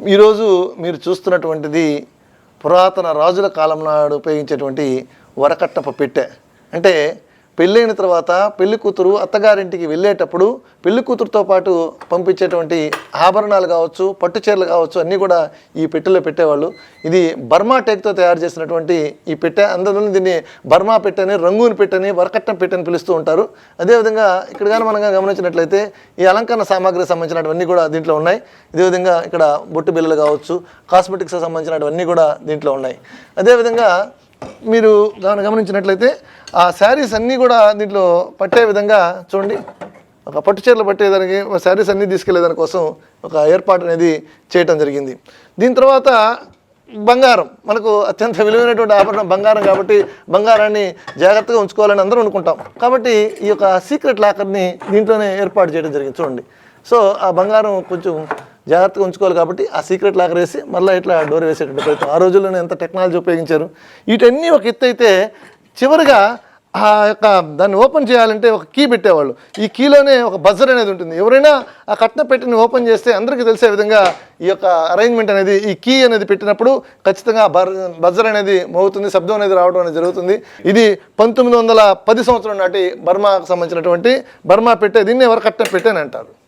ఈరోజు మీరు చూస్తున్నటువంటిది పురాతన రాజుల కాలం నాడు ఉపయోగించేటువంటి వరకట్నపు పెట్టె. అంటే పెళ్ళైన తర్వాత పెళ్లి కూతురు అత్తగారింటికి వెళ్ళేటప్పుడు పెళ్లి కూతురుతో పాటు పంపించేటువంటి ఆభరణాలు కావచ్చు, పట్టు చీరలు కావచ్చు, అన్నీ కూడా ఈ పెట్టెలో పెట్టేవాళ్ళు. ఇది బర్మా టేక్తో తయారు చేసినటువంటి ఈ పెట్టె. అందులో దీన్ని బర్మా పెట్టెని, రంగూన్ పెట్టెని, వరకట్నం పెట్టెని పిలుస్తూ ఉంటారు. అదేవిధంగా ఇక్కడ కానీ మనం గమనించినట్లయితే ఈ అలంకరణ సామాగ్రికి సంబంధించినవన్నీ కూడా దీంట్లో ఉన్నాయి. అదేవిధంగా ఇక్కడ బొట్టు బిల్లలు కావచ్చు, కాస్మెటిక్స్ సంబంధించినవన్నీ కూడా దీంట్లో ఉన్నాయి. అదేవిధంగా మీరు గమనించినట్లయితే ఆ శారీస్ అన్నీ కూడా దీంట్లో పట్టే విధంగా చూడండి, ఒక పట్టు చీరలు పట్టేదానికి శారీస్ అన్నీ తీసుకెళ్లేదాని కోసం ఒక ఏర్పాటు అనేది చేయటం జరిగింది. దీని తర్వాత బంగారం, మనకు అత్యంత విలువైనటువంటి ఆభరణం బంగారం కాబట్టి బంగారాన్ని జాగ్రత్తగా ఉంచుకోవాలని అందరూ అనుకుంటాం. కాబట్టి ఈ యొక్క సీక్రెట్ లాకర్ని దీంట్లోనే ఏర్పాటు చేయడం జరిగింది. చూడండి, సో ఆ బంగారం కొంచెం జాగ్రత్తగా ఉంచుకోవాలి కాబట్టి ఆ సీక్రెట్ లాకర్ వేసి మళ్ళీ ఇట్లా డోర్ వేసేటువంటి ప్రయత్నం. ఆ రోజుల్లోనే ఎంత టెక్నాలజీ ఉపయోగించారు. వీటన్నీ ఒక ఎత్తు అయితే చివరిగా ఆ యొక్క దాన్ని ఓపెన్ చేయాలంటే ఒక కీ పెట్టేవాళ్ళు. ఈ కీలోనే ఒక బజర్ అనేది ఉంటుంది. ఎవరైనా ఆ కట్న పెట్టిని ఓపెన్ చేస్తే అందరికీ తెలిసే విధంగా ఈ యొక్క అరేంజ్మెంట్ అనేది, ఈ కీ అనేది పెట్టినప్పుడు ఖచ్చితంగా బజర్ అనేది మోగుతుంది, శబ్దం అనేది రావడం అనేది జరుగుతుంది. ఇది 1910 సంవత్సరం నాటి బర్మాకు సంబంధించినటువంటి బర్మా పెట్టే. దీన్ని ఎవరు కట్న పెట్టేని అంటారు.